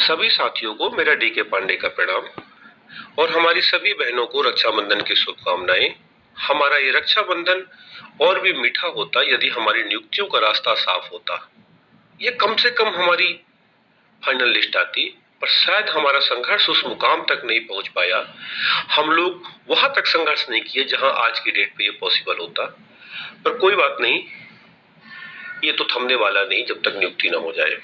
सभी साथियों को मेरा डीके पांडे का प्रणाम और हमारी सभी बहनों को रक्षाबंधन की शुभकामनाएं। हमारा ये रक्षाबंधन और भी मीठा होता यदि हमारी नियुक्तियों का रास्ता साफ होता। ये कम से कम हमारी फाइनल लिस्ट आती, पर शायद हमारा संघर्ष उस मुकाम तक नहीं पहुंच पाया। हम लोग वहां तक संघर्ष नहीं किए जहां आज की डेट पे ये पॉसिबल होता। पर कोई बात नहीं, ये तो थमने वाला नहीं जब तक नियुक्ति न हो जाए।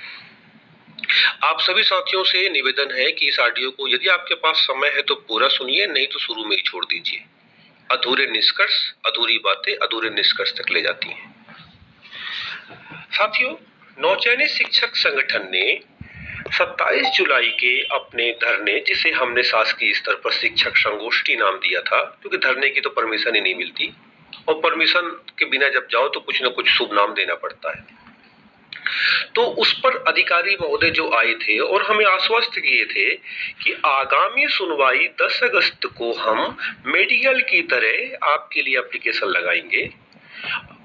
आप सभी साथियों से निवेदन है कि इस ऑडियो को यदि आपके पास समय है तो पूरा सुनिए, नहीं तो शुरू में ही छोड़ दीजिए। अधूरे निष्कर्ष, अधूरी बातें अधूरे निष्कर्ष तक ले जाती हैं। साथियों, नौचैनी शिक्षक संगठन ने 27 जुलाई के अपने धरने, जिसे हमने शासकीय स्तर पर शिक्षक संगोष्ठी नाम दिया था, क्योंकि धरने की तो परमिशन ही नहीं मिलती और परमिशन के बिना जब जाओ तो कुछ न कुछ शुभ नाम देना पड़ता है। तो उस पर अधिकारी महोदय जो आए थे और हमें आश्वस्त किए थे कि आगामी सुनवाई 10 अगस्त को हम मेडिकल की तरह आपके लिए एप्लीकेशन लगाएंगे।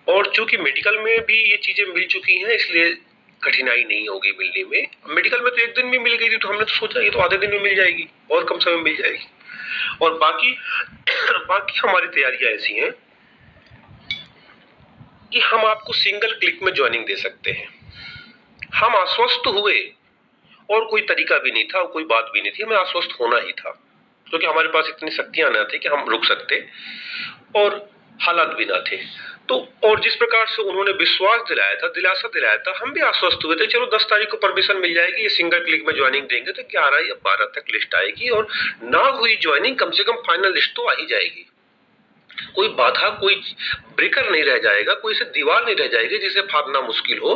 और चूंकि मेडिकल में भी ये चीजें मिल चुकी हैं, इसलिए कठिनाई नहीं होगी मिलने में। मेडिकल में तो एक दिन में मिल गई थी, तो हमने तो सोचा ये तो आधे दिन में मिल जाएगी और कम समय में मिल जाएगी। और बाकी हमारी तैयारियां ऐसी हैं कि हम आपको सिंगल क्लिक में ज्वाइनिंग दे सकते हैं। हम आश्वस्त हुए और कोई तरीका भी नहीं था और कोई बात भी नहीं थी, हमें आश्वस्त होना ही था, क्योंकि हमारे पास इतनी शक्तियां न थी कि हम रुक सकते और हालात भी ना थे। तो और जिस प्रकार से उन्होंने विश्वास दिलाया था, दिलासा दिलाया था, हम भी आश्वस्त हुए थे। चलो 10 तारीख को परमिशन मिल जाएगी, ये सिंगल क्लिक में ज्वाइनिंग देंगे तो 11 या 12 तक लिस्ट आएगी और ना हुई ज्वाइनिंग कम से कम फाइनल लिस्ट तो आ ही जाएगी। कोई बाधा, कोई ब्रेकर नहीं रह जाएगा, कोई से दीवार नहीं रह जाएगी जिसे फाड़ना मुश्किल हो।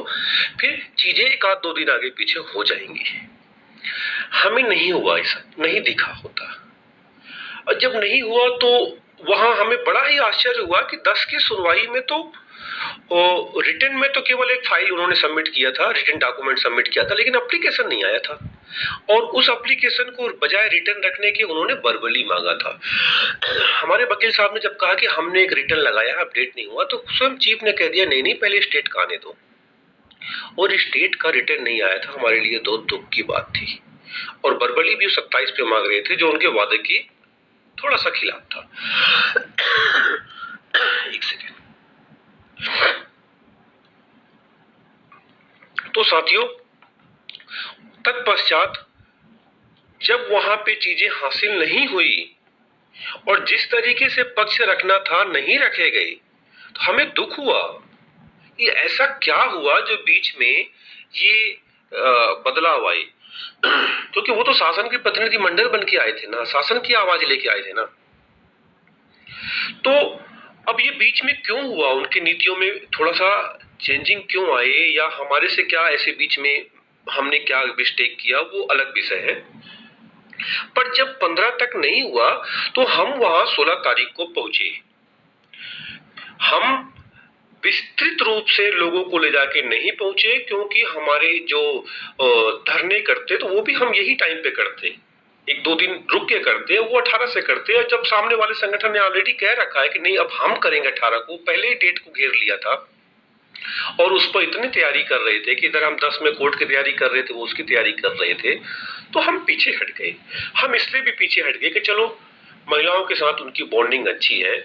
फिर चीजें एक आध दो दिन आगे पीछे हो जाएंगी। हमें नहीं हुआ, ऐसा नहीं दिखा होता। और जब नहीं हुआ तो वहां हमें बड़ा ही आश्चर्य हुआ कि 10 की सुनवाई में तो रिटर्न में तो केवल एक फाइल उन्होंने सबमिट किया था, रिटर्न डॉक्यूमेंट सबमिट किया था, लेकिन एप्लीकेशन नहीं आया था। और उस एप्लीकेशन को बजाय रिटर्न रखने के उन्होंने वर्बली मांगा था। हमारे वकील साहब ने जब कहा कि हमने एक रिटर्न लगाया, अपडेट नहीं हुआ, तो स्वयं चीफ ने कह दिया नहीं नहीं, पहले स्टेट का आने दो। और स्टेट का रिटर्न नहीं आया था, हमारे लिए तो दुख की बात थी। और वर्बली भी 27 पे मांग रहे थे, जो उनके वादे की थोड़ा सा खिलाफ था। एक सेकेंड। तो साथियों, तत्पश्चात जब वहां पे चीजें हासिल नहीं हुई और जिस तरीके से पक्ष रखना था नहीं रखे गए, तो हमें दुख हुआ कि ऐसा क्या हुआ जो बीच में ये बदलाव आए। क्योंकि वो तो शासन के प्रतिनिधि मंडल बन के आए थे ना, शासन की आवाज लेके आए थे ना। तो अब ये बीच में क्यों हुआ, उनकी नीतियों में थोड़ा सा चेंजिंग क्यों आए, या हमारे से क्या ऐसे बीच में हमने क्या मिस्टेक किया, वो अलग विषय है। पर जब 15 तक नहीं हुआ तो हम वहां 16 तारीख को पहुंचे। हम विस्तृत रूप से लोगों को ले जाके नहीं पहुंचे, क्योंकि हमारे जो धरने करते तो वो भी हम यही टाइम पे करते, एक दो दिन रुक के करते, वो 18 से करते। और जब सामने वाले संगठन ने ऑलरेडी कह रखा है कि नहीं अब हम करेंगे 18 को, पहले ही डेट को घेर लिया था और उस पर इतनी तैयारी कर रहे थे कि इधर हम 10 में कोर्ट की तैयारी कर रहे थे, वो उसकी तैयारी कर रहे थे, तो हम पीछे हट गए। हम इसलिए भी पीछे हट गए कि चलो महिलाओं के साथ उनकी बॉन्डिंग अच्छी है,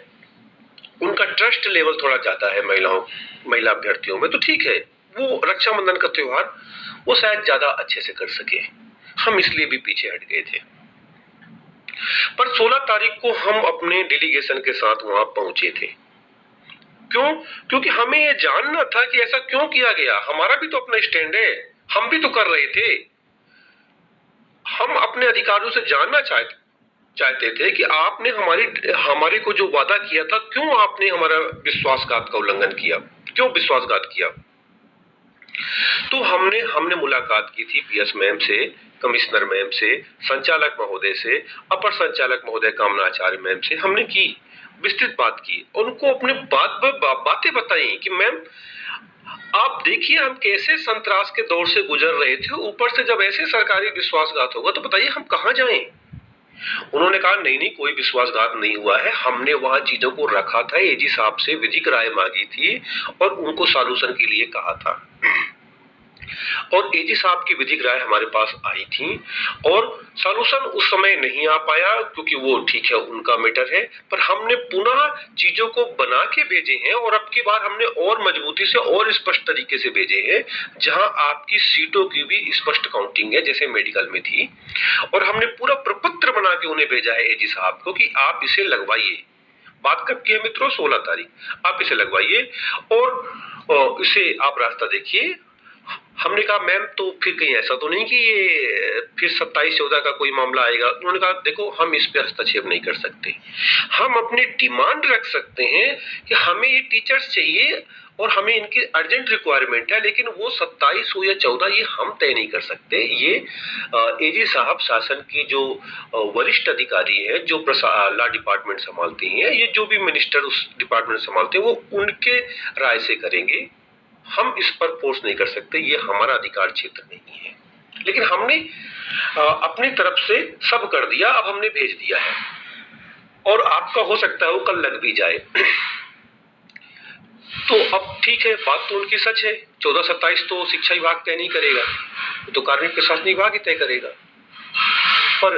उनका ट्रस्ट लेवल थोड़ा ज्यादा है महिला अभ्यर्थियों में, तो ठीक है, वो रक्षाबंधन का त्योहार वो शायद ज्यादा अच्छे से कर सके। हम इसलिए भी पीछे हट गए थे। पर 16 तारीख को हम अपने डेलीगेशन के साथ वहां पहुंचे थे। क्यों? क्योंकि हमें यह जानना था कि ऐसा क्यों किया गया। हमारा भी तो अपना स्टैंड है, हम भी तो कर रहे थे। हम अपने अधिकारियों से जानना चाहते थे कि आपने हमारे को जो वादा किया था, क्यों आपने हमारा विश्वासघात का उल्लंघन किया, क्यों विश्वासघात किया। तो हमने मुलाकात की थी पीएस मैम से, कमिश्नर मैम से, संचालक महोदय से, अपर संचालक महोदय कामनाचार्य मैम से हमने की, विस्तृत बात की, उनको अपने बातें बताई कि मैम आप देखिए हम कैसे संतरास के दौर से गुजर रहे थे, ऊपर से जब ऐसे सरकारी विश्वासघात होगा तो बताइए हम कहां जाएं। उन्होंने कहा नहीं नहीं, कोई विश्वासघात नहीं हुआ है, हमने वहां चीजों को रखा था, एजी साहब से विधिक राय मांगी थी और उनको सॉल्यूशन के लिए कहा था। और एजी साहब की विधिक राय हमारे पास आई थी और सॉल्यूशन उस समय नहीं आ पाया क्योंकि वो ठीक है उनका मैटर है, पर हमने पुनः चीजों को बना के भेजे हैं और अब की बार हमने और मजबूती से और स्पष्ट तरीके से भेजे हैं, जहां आपकी सीटों की भी स्पष्ट काउंटिंग है जैसे मेडिकल में थी, और हमने पूरा प्रपत्र बना के उन्हें भेजा है एजी साहब को कि आप इसे लगवाइए। बात कब की है मित्रों? 16 तारीख। आप इसे लगवाइए और इसे आप रास्ता देखिए। हमने कहा मैम तो फिर कहीं ऐसा तो नहीं कि ये फिर 27-14 का कोई मामला आएगा? उन्होंने कहा देखो हम इस पे हस्तक्षेप नहीं कर सकते, हम अपनी डिमांड रख सकते हैं कि हमें ये टीचर्स चाहिए और हमें इनकी अर्जेंट रिक्वायरमेंट है, लेकिन वो 27 हो या 14 ये हम तय नहीं कर सकते। ये एजी साहब शासन के जो वरिष्ठ अधिकारी है जो लॉ डिपार्टमेंट संभालते हैं, ये जो भी मिनिस्टर उस डिपार्टमेंट संभालते हैं वो उनके राय से करेंगे, हम इस पर फोर्स नहीं कर सकते, ये हमारा अधिकार क्षेत्र नहीं है। लेकिन हमने अपनी तरफ से सब कर दिया, अब हमने भेज दिया है और आपका हो सकता है वो कल लग भी जाए। तो अब ठीक है, बात तो उनकी सच है, 14-27 तो शिक्षा विभाग तय नहीं करेगा, तो कार्मिक प्रशासनिक विभाग ही तय करेगा। पर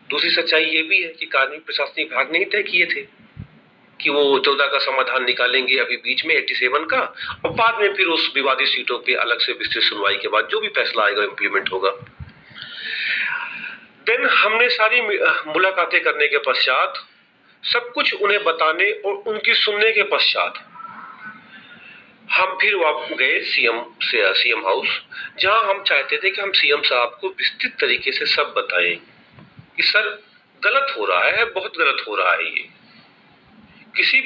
दूसरी सच्चाई ये भी है कि कार्मिक प्रशासनिक विभाग ने ही तय किए थे कि वो 14 का समाधान निकालेंगे अभी बीच में 87 का, और बाद में फिर उस विवादित सीटों पे अलग से विस्तृत सुनवाई के बाद जो भी फैसला आएगा इंप्लीमेंट होगा। देन हमने सारी मुलाकातें करने के पश्चात, सब कुछ उन्हें बताने और उनकी सुनने के पश्चात हम फिर वापस गए सीएम हाउस, जहां हम चाहते थे कि हम सीएम साहब को विस्तृत तरीके से सब बताएं कि सर गलत हो रहा है, बहुत गलत हो रहा है ये। किसी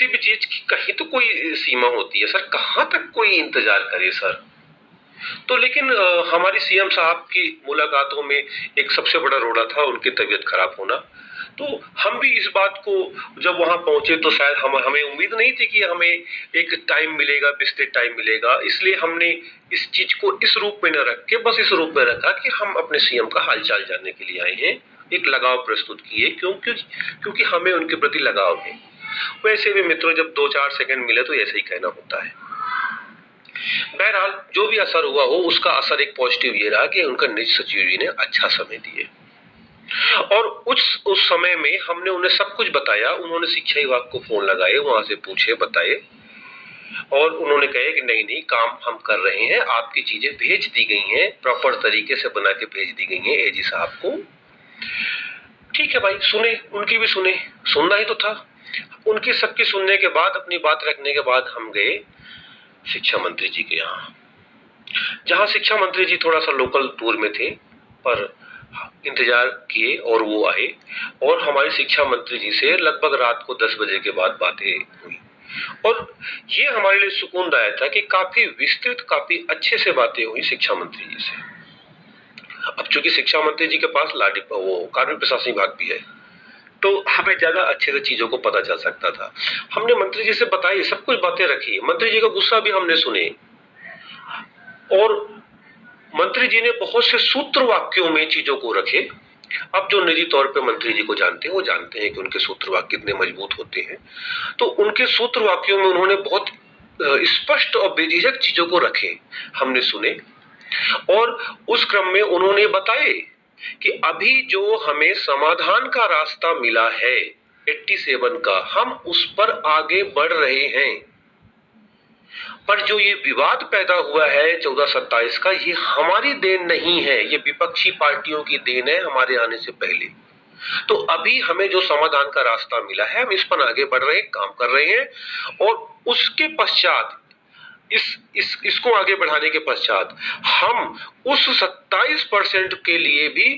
भी चीज की कहीं तो कोई सीमा होती है सर, कहां तक कोई इंतजार करे सर। तो लेकिन हमारी सीएम साहब की मुलाकातों में एक सबसे बड़ा रोड़ा था उनकी तबीयत खराब होना। तो हम भी इस बात को जब वहां पहुंचे तो शायद हमें उम्मीद नहीं थी कि हमें एक टाइम मिलेगा, विस्तृत टाइम मिलेगा, इसलिए हमने इस चीज को इस रूप में न रख के बस इस रूप में रखा कि हम अपने सीएम का हालचाल जानने के लिए आए हैं, एक लगाव प्रस्तुत किए क्योंकि हमें उनके प्रति लगाव है। वैसे भी मित्रों जब 2-4 सेकंड मिले तो ऐसे ही कहना होता है। बहरहाल जो भी असर हुआ हो, उसका असर एक पॉजिटिव ये रहा कि उनका निज सचिव जी ने अच्छा समय दिए और उस समय में हमने उन्हें सब कुछ बताया। उन्होंने शिक्षा विभाग को फोन लगाए, वहां से पूछे, बताए और उन्होंने कहे कि नहीं काम हम कर रहे हैं, आपकी चीजें भेज दी गई हैं, प्रॉपर तरीके से बना के भेज दी गई हैं एजी साहब को। ठीक है भाई, सुने, उनकी भी सुनना ही तो था। उनकी सबकी सुनने के बाद, अपनी बात रखने के बाद हम गए शिक्षा मंत्री जी के यहाँ, जहां शिक्षा मंत्री जी थोड़ा सा लोकल टूर में थे, पर इंतजार किए और वो आए और हमारी शिक्षा मंत्री जी से लगभग रात को 10 बजे के बाद बातें हुई और ये हमारे लिए सुकूनदायक था कि काफी विस्तृत, काफी अच्छे से बातें हुई शिक्षा मंत्री जी से। अब चूंकि शिक्षा मंत्री जी के पास वो कार्मिक प्रशासनिक विभाग भी है, तो हमें ज्यादा अच्छे से चीजों को पता चल सकता था। हमने मंत्री जी से बताई, सब कुछ बातें रखी, मंत्री जी का गुस्सा भी हमने सुने और मंत्री जी ने बहुत से सूत्र वाक्यों में चीजों को रखे। अब जो निजी तौर पे मंत्री जी को जानते हैं वो जानते हैं कि उनके सूत्र वाक्य कितने मजबूत होते हैं। तो उनके सूत्र वाक्यों में उन्होंने बहुत स्पष्ट और बेझिझक चीजों को रखे, हमने सुने और उस क्रम में उन्होंने बताए कि अभी जो हमें समाधान का रास्ता मिला है 87 का, हम उस पर आगे बढ़ रहे हैं, पर जो ये विवाद पैदा हुआ है 14-27 का, ये हमारी देन नहीं है, ये विपक्षी पार्टियों की देन है हमारे आने से पहले। तो अभी हमें जो समाधान का रास्ता मिला है हम इस पर आगे बढ़ रहे हैं, काम कर रहे हैं और उसके पश्चात इसको आगे बढ़ाने के पश्चात हम उस 27% के लिए भी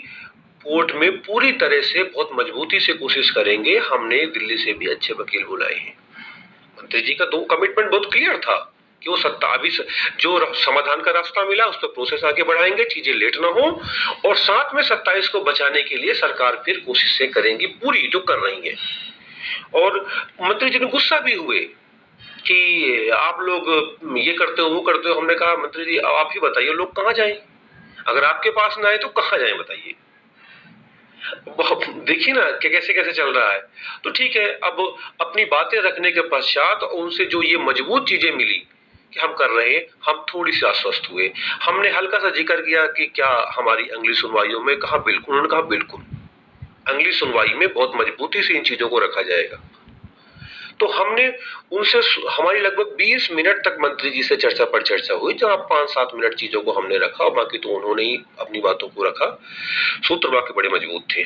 कोर्ट में पूरी तरह से बहुत मजबूती से कोशिश करेंगे। हमने दिल्ली से भी अच्छे वकील बुलाए हैं। मंत्री जी का दो कमिटमेंट बहुत क्लियर था कि वो 27 जो समाधान का रास्ता मिला उस पर प्रोसेस आगे बढ़ाएंगे, चीजें लेट ना हो और साथ में 27 को बचाने के लिए सरकार फिर कोशिशें करेंगी पूरी, जो कर रही है। और मंत्री जी ने गुस्सा भी हुए कि आप लोग ये करते हो, वो करते हो। हमने कहा मंत्री जी आप ही बताइए लोग कहां जाएं, अगर आपके पास ना आए तो कहां जाएं बताइए। देखिए ना कि कैसे कैसे चल रहा है। तो ठीक है, अब अपनी बातें रखने के पश्चात उनसे जो ये मजबूत चीजें मिली कि हम कर रहे हैं, हम थोड़ी सी आश्वस्त हुए। हमने हल्का सा जिक्र किया कि क्या हमारी अगली सुनवाइयों में, कहा बिल्कुल। उन्होंने कहा बिल्कुल, अगली सुनवाई में बहुत मजबूती से इन चीजों को रखा जाएगा। तो हमने उनसे, हमारी लगभग 20 मिनट तक मंत्री जी से चर्चा पर चर्चा हुई, जहां 5-7 मिनट चीजों को हमने रखा और बाकी तो उन्होंने ही अपनी बातों को रखा। सूत्र वाक्य बड़े मजबूत थे।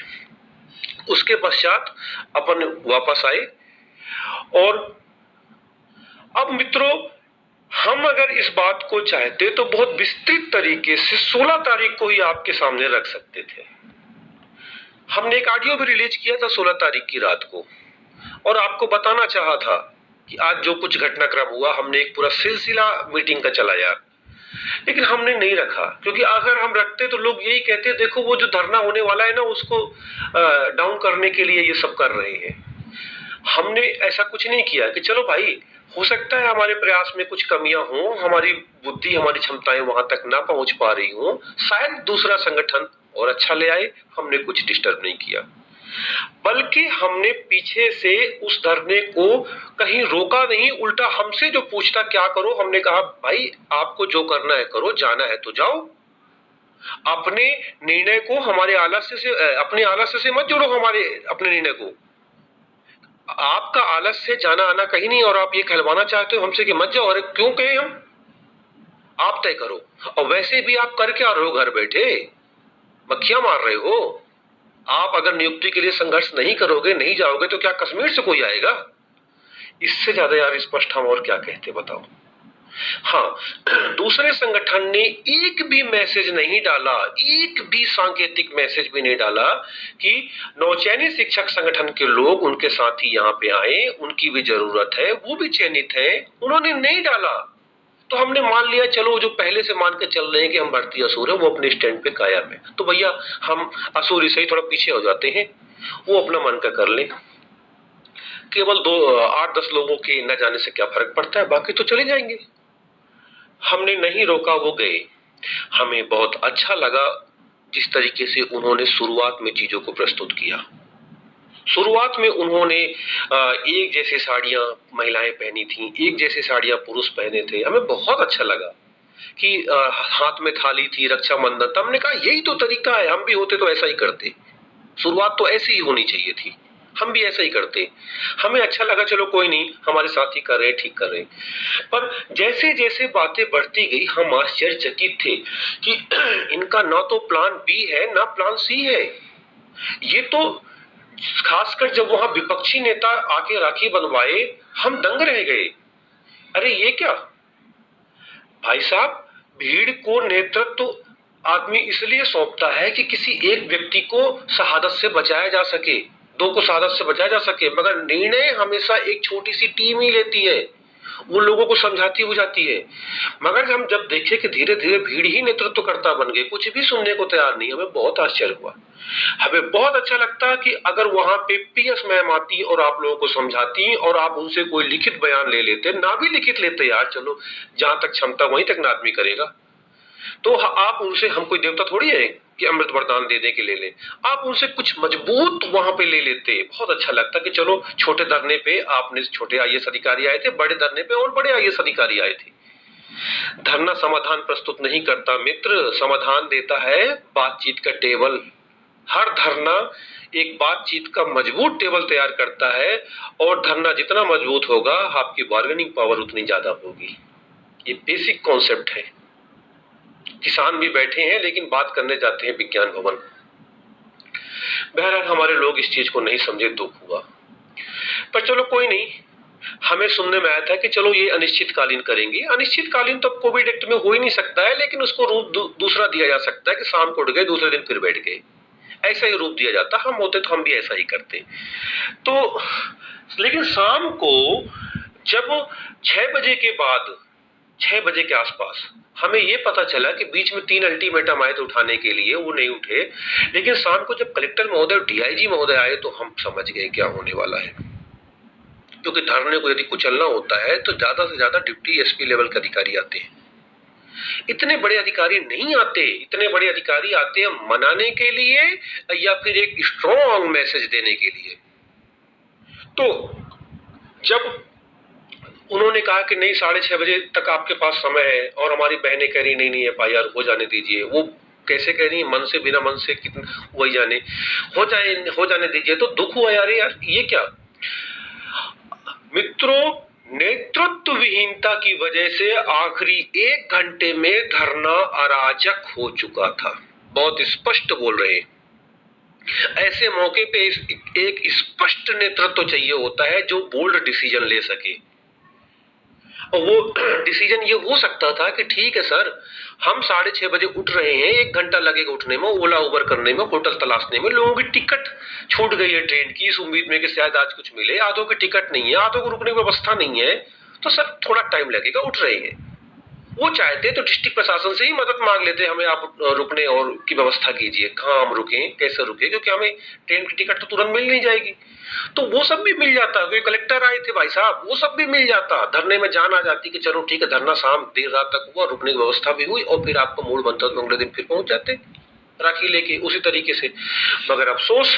उसके पश्चात अपन वापस आए और अब मित्रों, हम अगर इस बात को चाहते तो बहुत विस्तृत तरीके से 16 तारीख को ही आपके सामने रख सकते थे। हमने एक ऑडियो भी रिलीज किया था 16 तारीख की रात को और आपको बताना चाहा था कि आज जो कुछ घटनाक्रम हुआ, हमने एक पूरा सिलसिला मीटिंग का चलाया, लेकिन हमने नहीं रखा, क्योंकि अगर हम रखते तो लोग यही कहते, देखो वो जो धरना होने वाला है ना, उसको डाउन करने के लिए ये सब कर रहे हैं। हमने ऐसा कुछ नहीं किया कि चलो भाई, हो सकता है हमारे प्रयास में कुछ कमियां हो, हमारी बुद्धि, हमारी क्षमताएं वहां तक ना पहुंच पा रही हो, शायद दूसरा संगठन और अच्छा ले आए। हमने कुछ डिस्टर्ब नहीं किया, बल्कि हमने पीछे से उस धरने को कहीं रोका नहीं, उल्टा हमसे जो पूछता क्या करो, हमने कहा भाई आपको जो करना है करो, जाना है तो जाओ, अपने निर्णय को हमारे आलस्य से, अपने आलस्य से मत जोड़ो हमारे अपने निर्णय को। आपका आलस्य जाना आना कहीं नहीं, और आप ये कहलवाना चाहते हो हमसे कि मत जाओ, अरे क्यों कहे हम, आप तय करो। और वैसे भी आप कर क्या रहे हो घर बैठे, मक्खियां मार रहे हो। आप अगर नियुक्ति के लिए संघर्ष नहीं करोगे, नहीं जाओगे, तो क्या कश्मीर से कोई आएगा? इससे ज्यादा यार स्पष्ट हम और क्या कहते बताओ। हाँ, दूसरे संगठन ने एक भी मैसेज नहीं डाला, एक भी सांकेतिक मैसेज भी नहीं डाला कि नौचयनित शिक्षक संगठन के लोग उनके साथ ही यहाँ पे आए, उनकी भी जरूरत है, वो भी चयनित है। उन्होंने नहीं डाला, तो हमने मान लिया चलो जो पहले से मान के चल रहे हैं कि हम भर्ती असुर है, वो अपने स्टैंड पे कायम है। तो भैया हम असुरी से ही थोड़ा पीछे हो जाते हैं, वो अपना मन का कर लें। केवल 8-10 लोगों के न जाने से क्या फर्क पड़ता है, बाकी तो चले जाएंगे। हमने नहीं रोका, वो गए। हमें बहुत अच्छा लगा जिस तरीके से उन्होंने शुरुआत में चीजों को प्रस्तुत किया। शुरुआत में उन्होंने एक जैसी साड़ियां महिलाएं पहनी थी, एक जैसी साड़ियां पुरुष पहने थे। हमें बहुत अच्छा लगा कि हाथ में थाली थी, रक्षाबंधन। तब हमने कहा यही तो तरीका है, हम भी होते तो ऐसा ही करते, शुरुआत तो ऐसी ही होनी चाहिए थी, हम भी ऐसा ही करते। हमें अच्छा लगा, चलो कोई नहीं, हमारे साथ ही कर रहे, ठीक कर रहे। पर जैसे जैसे बातें बढ़ती गई, हम आश्चर्यचकित थे कि इनका ना तो प्लान बी है ना प्लान सी है। ये तो खासकर जब वहां विपक्षी नेता आके राखी बनवाए, हम दंग रह गए। अरे ये क्या भाई साहब, भीड़ को नेतृत्व आदमी इसलिए सौंपता है कि किसी एक व्यक्ति को शहादत से बचाया जा सके, दो को शहादत से बचाया जा सके, मगर निर्णय हमेशा एक छोटी सी टीम ही लेती है, वो लोगों को समझाती बुझाती है। मगर हम जब देखे कि धीरे धीरे भीड़ ही नेतृत्वकर्ता बन गए, कुछ भी सुनने को तैयार नहीं, हमें बहुत आश्चर्य हुआ। हमें बहुत अच्छा लगता कि अगर वहां पे पीएस मैम आती और आप लोगों को समझाती और आप उनसे कोई लिखित बयान ले लेते, ना भी लिखित लेते यार, चलो जहां तक क्षमता वहीं तक ना आदमी करेगा, तो आप उनसे, हम कोई देवता थोड़ी है कि अमृत वरदान दे दे के ले ले, आप उनसे कुछ मजबूत वहां पे ले लेते। बहुत अच्छा लगता कि चलो छोटे धरने पे आपने छोटे आईएएस अधिकारी आए थे, बड़े धरने पे और बड़े आईएएस अधिकारी आए थे। धरना समाधान प्रस्तुत नहीं करता मित्र, समाधान देता है बातचीत का टेबल। हर धरना एक बातचीत का मजबूत टेबल तैयार करता है, और धरना जितना मजबूत होगा आपकी बार्गेनिंग पावर उतनी ज्यादा होगी। ये बेसिक कॉन्सेप्ट है। किसान भी बैठे हैं लेकिन बात करने जाते हैं विज्ञान भवन। बहरहाल हमारे लोग इस चीज को नहीं समझे, दुख हुआ। पर चलो कोई नहीं, हमें सुनने में आया था कि चलो ये अनिश्चितकालीन करेंगे। अनिश्चितकालीन तो कोविड एक्ट में हो ही नहीं सकता है, लेकिन उसको रूप दूसरा दिया जा सकता है कि शाम को उठ गए, दूसरे दिन फिर बैठ गए, ऐसा ही रूप दिया जाता। हम होते तो हम भी ऐसा ही करते। तो लेकिन शाम को जब 6 बजे के बाद, 6 बजे के आसपास हमें ये पता चला कि बीच में 3 अल्टीमेटम आए थे उठाने के लिए, वो नहीं उठे। लेकिन शाम को जब कलेक्टर महोदय और डीआईजी महोदय आए तो हम समझ गए क्या होने वाला है, क्योंकि धरने को यदि कुचलना होता है तो ज्यादा से ज्यादा डिप्टी एसपी लेवल के अधिकारी आते हैं। इतने बड़े अधिकारी नहीं आते, इतने बड़े अधिकारी आते हैं मनाने के लिए या फिर एक स्ट्रॉन्ग मैसेज देने के लिए। तो जब उन्होंने कहा कि नहीं 6:30 बजे तक आपके पास समय है, और हमारी बहनें कह रही नहीं नहीं एफआईआर हो जाने दीजिए। वो कैसे कह रही है, मन से बिना मन से कितना वही जाने, हो जाने दीजिए। तो दुख हुआ यार, ये क्या मित्रों, नेतृत्व विहीनता की वजह से आखिरी 1 घंटे में धरना अराजक हो चुका था। बहुत स्पष्ट बोल रहे हैं। ऐसे मौके पे एक स्पष्ट नेतृत्व चाहिए होता है जो बोल्ड डिसीजन ले सके। और वो डिसीजन ये हो सकता था कि ठीक है सर, हम 6:30 बजे उठ रहे हैं, 1 घंटा लगेगा उठने में, ओला उबर करने में, होटल तलाशने में, लोगों की टिकट छूट गई है ट्रेन की इस उम्मीद में कि शायद आज कुछ मिले, आधों की टिकट नहीं है, आधों को रुकने की व्यवस्था नहीं है, तो सर थोड़ा टाइम लगेगा, उठ रहे हैं। वो चाहते तो डिस्ट्रिक्ट प्रशासन से ही मदद मांग लेते, हमें आप रुकने और की व्यवस्था कीजिए, कहाँ हम रुकें, कैसे रुके, क्योंकि हमें ट्रेन की टिकट तो तुरंत मिल नहीं जाएगी। तो वो सब भी मिल जाता, क्योंकि कलेक्टर आए थे भाई साहब, वो सब भी मिल जाता, धरने में जान आ जाती कि चलो ठीक है, धरना शाम देर रात तक हुआ, रुकने की व्यवस्था भी हुई, और फिर आपको मूड बनता तो अगले दिन फिर पहुंच जाते राखी लेके उसी तरीके से। मगर अफसोस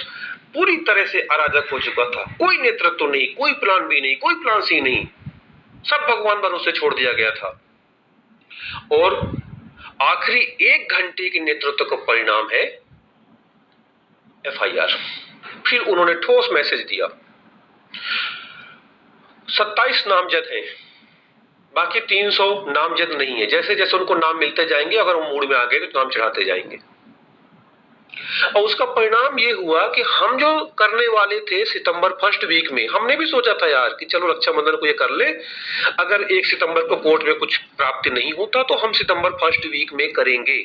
पूरी तरह से अराजक हो चुका था, कोई नेतृत्व नहीं, कोई प्लान बी नहीं, कोई प्लान सी नहीं, सब भगवान भरोसे छोड़ दिया गया था। और आखिरी 1 घंटे के नेतृत्व का परिणाम है एफआईआर। फिर उन्होंने ठोस मैसेज दिया, 27 नामजद हैं, बाकी 300 नामजद नहीं है। जैसे जैसे उनको नाम मिलते जाएंगे, अगर वो मूड में आ गए तो नाम चढ़ाते जाएंगे। और उसका परिणाम ये हुआ कि हम जो करने वाले थे सितंबर फर्स्ट वीक में, हमने भी सोचा था यार कि चलो रक्षाबंधन को ये कर ले, अगर 1 सितंबर को कोर्ट में कुछ प्राप्ति नहीं होता तो हम सितंबर फर्स्ट वीक में करेंगे,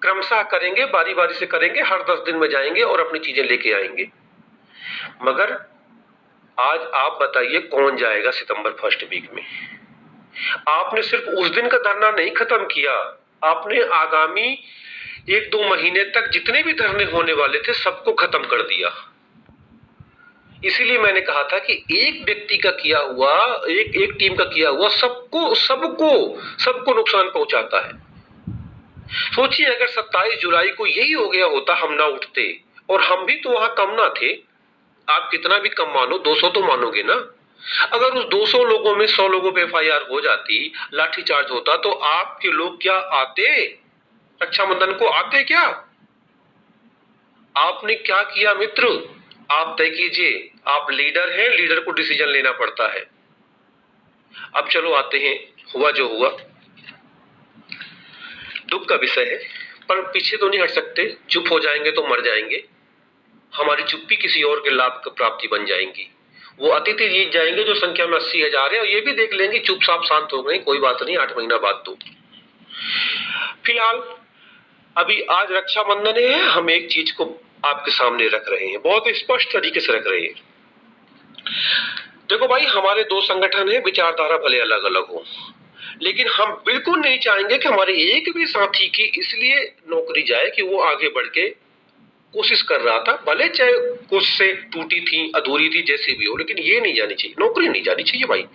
क्रमशः करेंगे, बारी बारी से करेंगे, हर 10 दिन में जाएंगे और अपनी चीजें लेके आएंगे। मगर आज आप बताइए कौन जाएगा सितंबर फर्स्ट वीक में? आपने सिर्फ उस दिन का धरना नहीं खत्म किया, आपने आगामी 1-2 महीने तक जितने भी धरने होने वाले थे सबको खत्म कर दिया। इसीलिए मैंने कहा था कि एक व्यक्ति का किया हुआ, एक टीम का किया हुआ सबको सबको सबको नुकसान पहुंचाता है। सोचिए अगर 27 जुलाई को यही हो गया होता, हम ना उठते, और हम भी तो वहां कम ना थे, आप कितना भी कम मानो, 200 तो मानोगे ना। अगर उस 200 लोगों में 100 लोगों पे एफआईआर हो जाती, लाठीचार्ज होता, तो आपके लोग क्या आते रक्षाबंधन को? आते क्या? आपने क्या किया मित्र? आप तय कीजिए, आप लीडर हैं, लीडर को डिसीजन लेना पड़ता है। अब चलो आते हैं, हुआ जो हुआ दुख का विषय है, पर पीछे तो नहीं हट सकते, चुप हो जाएंगे तो मर जाएंगे, हमारी चुप्पी किसी और के लाभ की प्राप्ति बन जाएंगी। वो अतिथि जीत जाएंगे जो संख्या में 80,000 है, और ये भी देख लेंगे चुपचाप शांत हो गए, कोई बात नहीं, 8 महीना बाद तो। फिलहाल अभी आज रक्षाबंधन है, हम एक चीज को आपके सामने रख रहे हैं, बहुत स्पष्ट तरीके से रख रहे हैं। देखो भाई, हमारे 2 संगठन है, विचारधारा भले अलग अलग हो, लेकिन हम बिल्कुल नहीं चाहेंगे कि हमारे एक भी साथी की इसलिए नौकरी जाए कि वो आगे बढ़ के कोशिश कर रहा था, भले चाहे कुछ से टूटी थी, अधूरी थी, जैसी भी हो, लेकिन ये नहीं जानी चाहिए, नौकरी नहीं जानी चाहिए भाई।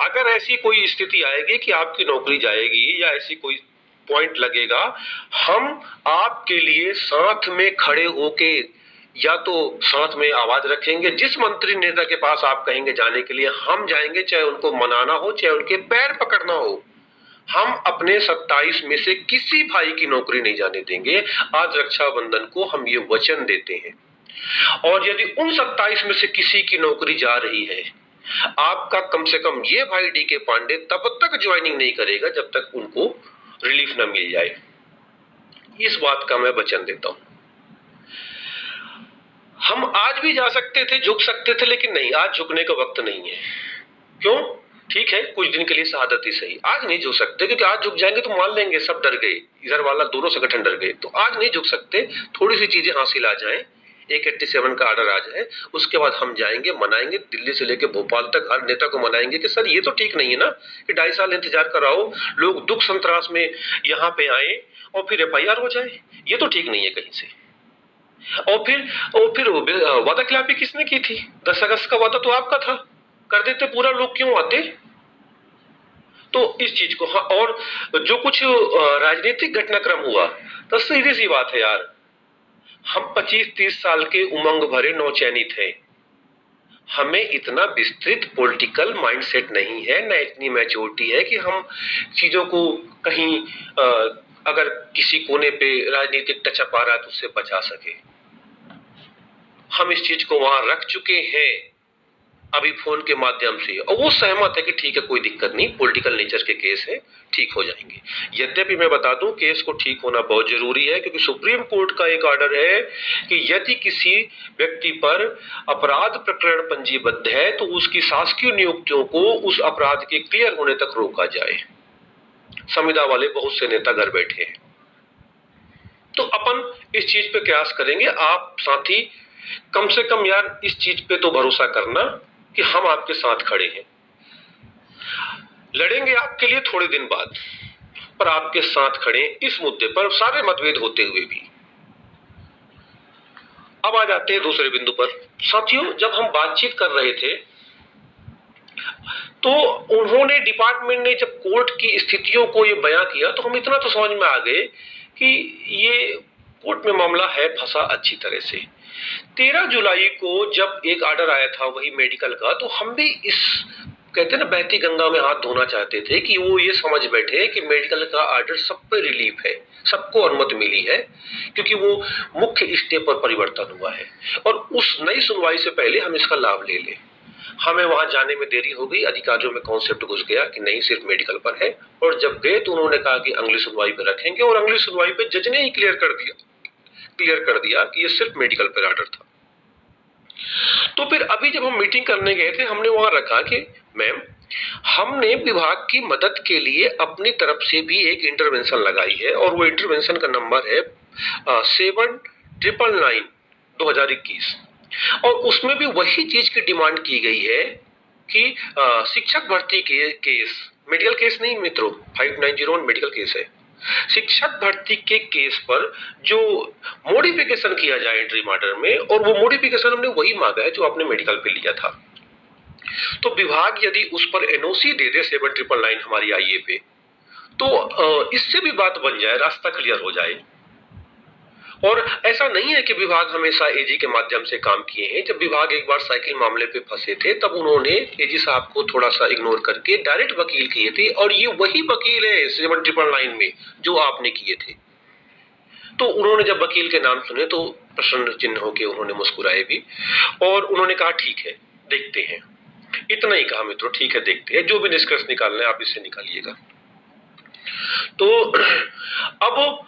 अगर ऐसी कोई स्थिति आएगी कि आपकी नौकरी जाएगी या ऐसी कोई पॉइंट लगेगा, हम आपके लिए साथ में खड़े होके या तो साथ में आवाज रखेंगे, जिस मंत्री नेता के पास आप कहेंगे जाने के लिए हम जाएंगे, चाहे उनको मनाना हो, चाहे उनके पैर पकड़ना हो। हम अपने 27 में से किसी भाई की नौकरी नहीं जाने देंगे। आज रक्षाबंधन को हम ये वचन देते हैं, और यदि उन 27 में से किसी की नौकरी जा रही है, आपका कम से कम ये भाई डीके पांडे तब तक ज्वाइनिंग नहीं करेगा जब तक उनको रिलीफ न मिल जाए। इस बात का मैं वचन देता हूं। हम आज भी जा सकते थे, झुक सकते थे, लेकिन नहीं, आज झुकने का वक्त नहीं है। क्यों? ठीक है, कुछ दिन के लिए शहादत ही सही, आज नहीं झुक सकते, क्योंकि आज झुक जाएंगे तो मान लेंगे सब डर गए, इधर वाला दोनों संगठन डर गए, तो आज नहीं झुक सकते। थोड़ी सी चीजें हासिल आ जाएं, 187 का ऑर्डर आ जाए, उसके बाद हम जाएंगे, मनाएंगे, दिल्ली से लेकर भोपाल तक हर नेता को मनाएंगे कि सर ये तो ठीक नहीं है ना कि 2.5 साल इंतजार कराओ, लोग दुख संतरास में यहाँ पे आए और फिर एफआईआर हो जाए, ये तो ठीक नहीं है कहीं से। और फिर वादा खिलाफी किसने की थी? 10 अगस्त का वादा तो आपका था, कर देते पूरा, लोग क्यों आते? तो इस चीज को, हाँ, और जो कुछ राजनीतिक घटनाक्रम हुआ, तो सीधी सी बात है यार, हम 25-30 साल के उमंग भरे नौचैनी थे, हमें इतना विस्तृत पॉलिटिकल माइंडसेट नहीं है, ना इतनी मैच्योरिटी है कि हम चीजों को कहीं अगर किसी कोने पे राजनीतिक टचअप आ रहा है तो उससे बचा सके। हम इस चीज को वहां रख चुके हैं अभी फोन के माध्यम से, और वो सहमत है कि ठीक है कोई दिक्कत नहीं, पॉलिटिकल नेचर के केस है, ठीक हो जाएंगे। यद्यपि मैं बता दूं केस को ठीक होना बहुत जरूरी है, क्योंकि सुप्रीम कोर्ट का एक ऑर्डर है कि यदि किसी व्यक्ति पर अपराध प्रकरण पंजीबद्ध है तो उसकी शासकीय नियुक्तियों को उस अपराध के क्लियर होने तक रोका जाए। संविदा वाले बहुत से नेता घर बैठे हैं, तो अपन इस चीज पे प्रयास करेंगे। आप साथी कम से कम यार इस चीज पे तो भरोसा करना कि हम आपके साथ खड़े हैं, लड़ेंगे आपके लिए थोड़े दिन बाद, पर आपके साथ खड़े इस मुद्दे पर सारे मतभेद होते हुए भी। अब आ जाते हैं दूसरे बिंदु पर। साथियों, जब हम बातचीत कर रहे थे तो उन्होंने डिपार्टमेंट ने जब कोर्ट की स्थितियों को ये बयां किया तो हम इतना तो समझ में आ गए कि ये कोर्ट में मामला है फंसा अच्छी तरह से। 13 जुलाई को जब एक ऑर्डर आया था वही मेडिकल का, तो हम भी इस कहते हैं ना बहती गंगा में हाथ धोना चाहते थे कि वो ये समझ बैठे कि मेडिकल का ऑर्डर सब पे रिलीफ है, सबको अनुमति मिली है, क्योंकि वो मुख्य स्टे पर परिवर्तन हुआ है और उस नई सुनवाई से पहले हम इसका लाभ ले लें। हमें वहां जाने में देरी हो गई, अधिकारियों में कॉन्सेप्ट घुस गया कि नहीं सिर्फ मेडिकल पर है, और जब गए तो उन्होंने कहा कि अगली सुनवाई पे रखेंगे, और अगली सुनवाई पे जज ने ही क्लियर कर दिया कि ये सिर्फ मेडिकल पर ऑर्डर था। तो फिर अभी जब हम मीटिंग करने गए थे हमने वहां रखा कि मैम हमने विभाग की मदद के लिए अपनी तरफ से भी एक इंटरवेंशन लगाई है, और वो इंटरवेंशन का नंबर है 7999/2021, और उसमें भी वही चीज की डिमांड की गई है कि शिक्षक भर्ती के केस, मेडिकल केस नहीं मित्रों, 5901 मेडिकल केस है, शिक्षक भर्ती के केस पर जो मॉडिफिकेशन किया जाए एंट्री ऑर्डर में, और वो मॉडिफिकेशन हमने वही मांगा है जो आपने मेडिकल पे लिया था। तो विभाग यदि उस पर एनओसी दे दे 7999 हमारी आईए पे, तो इससे भी बात बन जाए, रास्ता क्लियर हो जाए। और ऐसा नहीं है कि विभाग हमेशा एजी के माध्यम से काम किए हैं। जब विभाग एक बार साइकिल मामले पे फंसे थे तब उन्होंने एजी साहब को थोड़ा सा इग्नोर करके डायरेक्ट वकील किए थे, और ये वही वकील है 7999 में जो आपने किए थे। तो उन्होंने जब वकील के नाम सुने तो प्रश्न चिन्ह होके उन्होंने मुस्कुराए भी, और उन्होंने कहा ठीक है देखते हैं, इतना ही कहा मित्रों, ठीक है देखते हैं, जो भी निष्कर्ष निकालना है आप इससे निकालिएगा। तो अब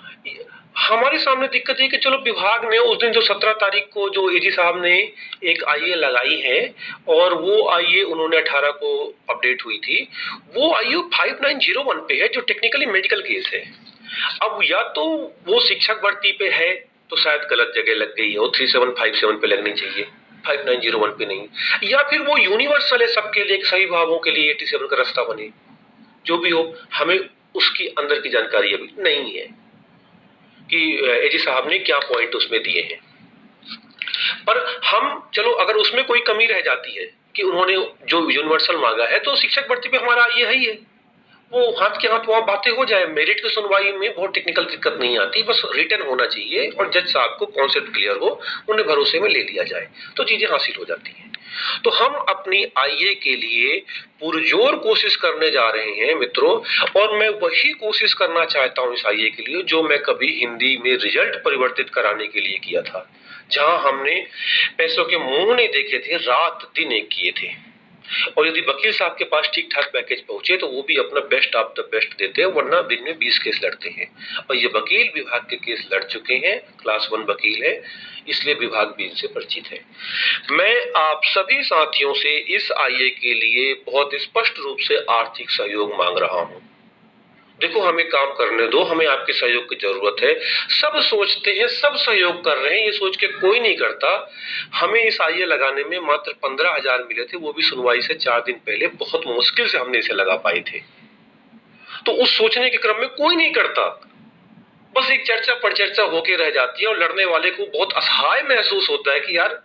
हमारे सामने दिक्कत है कि चलो विभाग ने उस दिन जो 17 तारीख को जो एजी साहब ने एक आईए लगाई है, और वो आईए उन्होंने 18 को अपडेट हुई थी, वो आईए 5901 पे है जो टेक्निकली मेडिकल केस है। अब या तो वो शिक्षक भर्ती पे है तो शायद गलत जगह लग गई है, वो 3757 पे लगनी चाहिए, 5901 पे नहीं, या फिर वो यूनिवर्सल है सबके लिए, सभी भावों के लिए 87 का रास्ता बने। जो भी हो, हमें उसकी अंदर की जानकारी अभी नहीं है कि एजी साहब ने क्या पॉइंट उसमें दिए हैं। पर हम चलो अगर उसमें कोई कमी रह जाती है कि उन्होंने जो यूनिवर्सल मांगा है, तो शिक्षक भर्ती पे हमारा ये है ही है, वो हाथ के हाथ वहां बातें हो जाए। मेरिट की सुनवाई में बहुत टेक्निकल दिक्कत नहीं आती, बस रिटर्न होना चाहिए और जज साहब को कॉन्सेप्ट क्लियर हो, उन्हें भरोसे में ले लिया जाए तो चीजें हासिल हो जाती हैं। तो हम अपनी आईए के लिए पुरजोर कोशिश करने जा रहे हैं मित्रों, और मैं वही कोशिश करना चाहता हूं इस आईए के लिए जो मैं कभी हिंदी में रिजल्ट परिवर्तित कराने के लिए किया था, जहां हमने पैसों के मुंह नहीं देखे थे, रात दिन एक किए थे। और यदि वकील साहब के पास ठीक ठाक पैकेज पहुंचे तो वो भी अपना बेस्ट ऑफ द बेस्ट देते हैं, वरना दिन में 20 केस लड़ते हैं, और ये वकील विभाग के केस लड़ चुके हैं, क्लास 1 वकील है, इसलिए विभाग भी इनसे परिचित है। मैं आप सभी साथियों से इस आईए के लिए बहुत स्पष्ट रूप से आर्थिक सहयोग मांग रहा हूं। देखो हमें काम करने दो, हमें आपके सहयोग की जरूरत है। सब सोचते हैं, सब सहयोग कर रहे हैं, ये सोच के कोई नहीं करता। हमें इस आईए लगाने में मात्र 15,000 मिले थे, वो भी सुनवाई से 4 दिन पहले, बहुत मुश्किल से हमने इसे लगा पाए थे। तो उस सोचने के क्रम में कोई नहीं करता, बस एक चर्चा पर चर्चा होके रह जाती है, और लड़ने वाले को बहुत असहाय महसूस होता है कि यार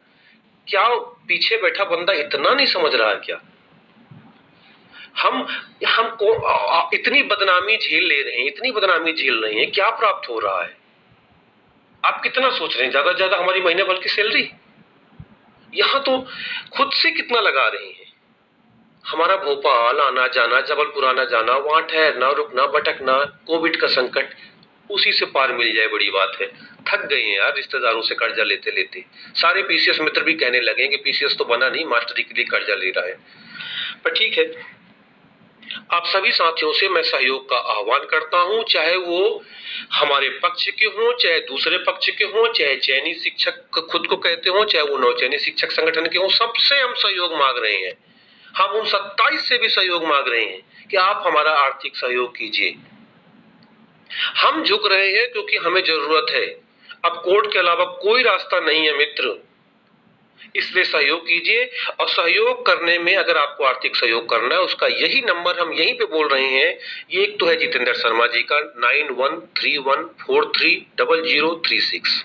क्या पीछे बैठा बंदा इतना नहीं समझ रहा है क्या? हमको इतनी बदनामी झेल ले रहे हैं, इतनी बदनामी झेल रहे हैं, क्या प्राप्त हो रहा है? आप कितना सोच रहे हैं? ज्यादा से ज्यादा हमारी महीने भर की सैलरी, यहाँ तो खुद से कितना लगा रहे हैं। हमारा भोपाल आना जाना, जबलपुर आना जाना, वहां ठहरना, रुकना, भटकना, कोविड का संकट, उसी से पार मिल जाए बड़ी बात है। थक गए हैं यार रिश्तेदारों से कर्जा लेते लेते। सारे पीसीएस मित्र भी कहने लगे कि पीसीएस तो बना नहीं, मास्टरी के लिए कर्जा ले रहा है। पर ठीक है, आप सभी साथियों से मैं सहयोग का आह्वान करता हूं, चाहे वो हमारे पक्ष के हों, चाहे दूसरे पक्ष के हों, चाहे चयनित शिक्षक खुद को कहते हों, चाहे वो नवचयनित शिक्षक संगठन के हों, सबसे हम सहयोग मांग रहे हैं। हम उन 27 से भी सहयोग मांग रहे हैं कि आप हमारा आर्थिक सहयोग कीजिए। हम झुक रहे हैं क्योंकि हमें जरूरत है। अब कोर्ट के अलावा कोई रास्ता नहीं है मित्र, इसलिए सहयोग कीजिए। और सहयोग करने में अगर आपको आर्थिक सहयोग करना है, उसका यही नंबर हम यहीं पे बोल रहे हैं। ये एक तो है जितेंद्र शर्मा जी का 9131430036,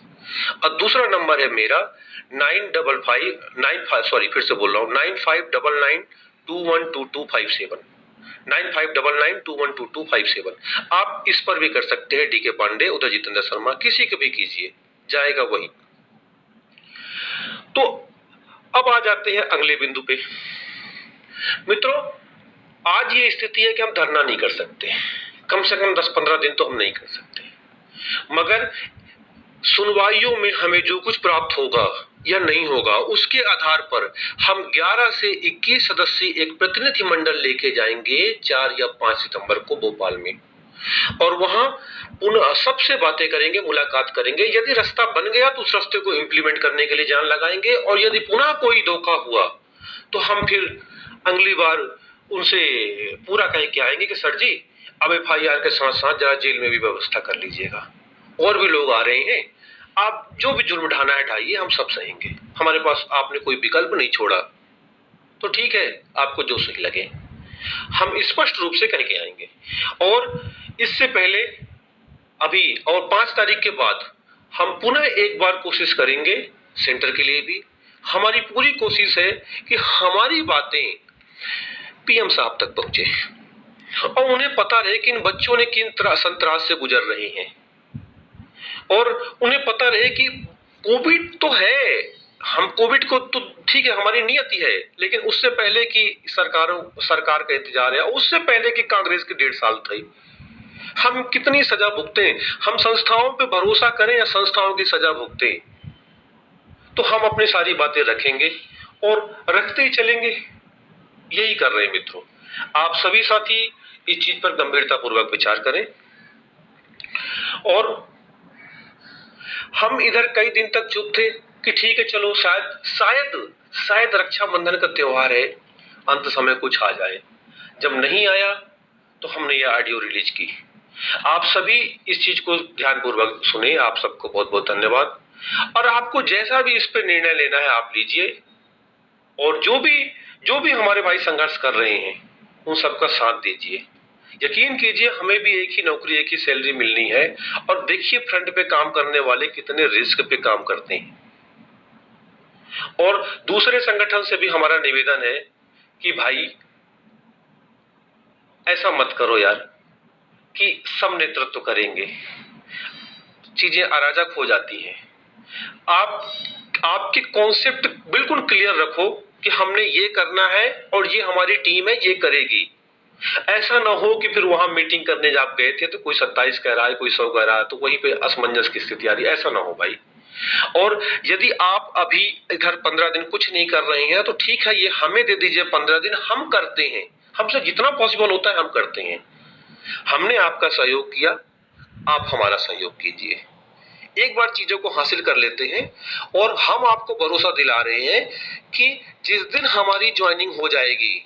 और दूसरा नंबर है मेरा 9599212257। आप इस पर भी कर सकते हैं, डीके पांडे, उधर जितेंद्र शर्मा, किसी को भी कीजिए, जाएगा वही। तो अब आ जाते हैं अगले बिंदु पे। मित्रों, आज ये स्थिति है कि हम धरना नहीं कर सकते, कम से कम 10-15 दिन तो हम नहीं कर सकते, मगर सुनवाइयों में हमें जो कुछ प्राप्त होगा या नहीं होगा, उसके आधार पर हम 11 से 21 सदस्यीय एक प्रतिनिधि मंडल लेके जाएंगे 4 या 5 सितंबर को भोपाल में, और वहां पुनः सबसे बातें करेंगे, मुलाकात करेंगे। यदि रास्ता बन गया तो उस रास्ते को इंप्लीमेंट करने के लिए जान लगाएंगे, और यदि पुनः कोई धोखा हुआ तो हम फिर अगली बार उनसे पूरा कह के आएंगे कि सर जी, अब एफआईआर के साथ साथ जरा जेल में भी व्यवस्था कर लीजिएगा, और भी लोग आ रहे हैं, आप जो भी जुर्म ढाना है ढाइए, हम सब सहेंगे, हमारे पास आपने कोई विकल्प नहीं छोड़ा, तो ठीक है, आपको जो सही लगे। हम स्पष्ट रूप से कह के आएंगे। और इससे पहले अभी और 5 तारीख के बाद हम पुनः एक बार कोशिश करेंगे, सेंटर के लिए भी हमारी पूरी कोशिश है कि हमारी बातें पीएम साहब तक पहुंचे और उन्हें पता रहे कि इन बच्चों ने किन तरह संत्रास से गुजर रहे हैं, और उन्हें पता रहे कि कोविड तो है, हम कोविड को तो ठीक है हमारी नियति है, लेकिन उससे पहले की सरकार का इंतजार है, उससे पहले की कांग्रेस की 1.5 साल थी, हम कितनी सजा भुगते। हम संस्थाओं पे भरोसा करें या संस्थाओं की सजा भुगते, तो हम अपनी सारी बातें रखेंगे और रखते ही चलेंगे। यही कर रहे हैं मित्रों। आप सभी साथी इस चीज पर गंभीरता पूर्वक विचार करें। और हम इधर कई दिन तक चुप थे कि ठीक है चलो शायद रक्षाबंधन का त्योहार है, अंत समय कुछ आ जाए। जब नहीं आया तो हमने यह ऑडियो रिलीज की। आप सभी इस चीज को ध्यानपूर्वक सुने, आप सबको बहुत बहुत धन्यवाद। और आपको जैसा भी इस पे निर्णय लेना है आप लीजिए, और जो भी हमारे भाई संघर्ष कर रहे हैं उन सबका साथ दीजिए। यकीन कीजिए, हमें भी एक ही नौकरी, एक ही सैलरी मिलनी है, और देखिए फ्रंट पे काम करने वाले कितने रिस्क पे काम करते हैं। और दूसरे संगठन से भी हमारा निवेदन है कि भाई ऐसा मत करो यार कि सब नेतृत्व करेंगे, चीजें अराजक हो जाती हैं। आपके कॉन्सेप्ट बिल्कुल क्लियर रखो कि हमने ये करना है और ये हमारी टीम है, ये करेगी। ऐसा ना हो कि फिर वहां मीटिंग करने जब आप गए थे तो कोई 27 कह रहा है, कोई 100 कह रहा है, तो वहीं पे असमंजस की स्थिति आ रही है। ऐसा ना हो भाई। और यदि आप अभी इधर 15 दिन कुछ नहीं कर रहे हैं तो ठीक है, ये हमें दे दीजिए 15 दिन, हम करते हैं, हमसे जितना पॉसिबल होता है हम करते हैं। हमने आपका सहयोग किया, आप हमारा सहयोग कीजिए। एक बार चीजों को हासिल कर लेते हैं, और हम आपको भरोसा दिला रहे हैं कि जिस दिन हमारी ज्वाइनिंग हो जाएगी,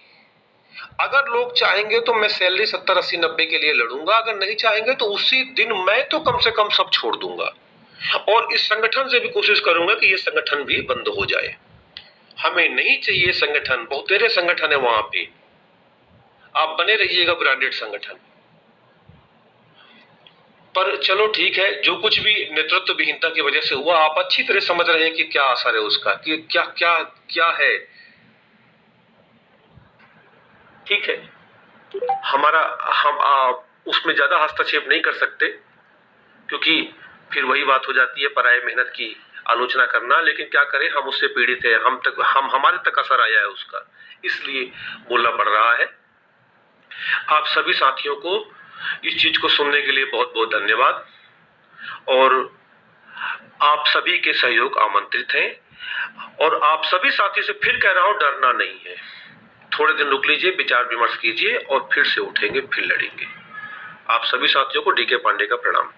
अगर लोग चाहेंगे तो मैं सैलरी 70, 80, 90 के लिए लड़ूंगा, अगर नहीं चाहेंगे तो उसी दिन मैं तो कम से कम सब छोड़ दूंगा, और इस संगठन से भी कोशिश करूंगा कि ये संगठन भी बंद हो जाए। हमें नहीं चाहिए संगठन, बहुत तेरे संगठन है वहां पे, आप बने रहिएगा ब्रांडेड संगठन। पर चलो ठीक है, जो कुछ भी नेतृत्व विहीनता की वजह से हुआ, आप अच्छी तरह समझ रहे हैं कि क्या असर है उसका, कि क्या क्या क्या है। ठीक है, हम उसमें ज्यादा हस्तक्षेप नहीं कर सकते, क्योंकि फिर वही बात हो जाती है, पराये मेहनत की आलोचना करना, लेकिन क्या करें, हम उससे पीड़ित हैं, हमारे तक असर आया है उसका, इसलिए बोलना पड़ रहा है। आप सभी साथियों को इस चीज को सुनने के लिए बहुत बहुत धन्यवाद, और आप सभी के सहयोग आमंत्रित हैं। और आप सभी साथी से फिर कह रहा हूं, डरना नहीं है, थोड़े दिन रुक लीजिए, विचार विमर्श कीजिए और फिर से उठेंगे, फिर लड़ेंगे। आप सभी साथियों को डीके पांडे का प्रणाम।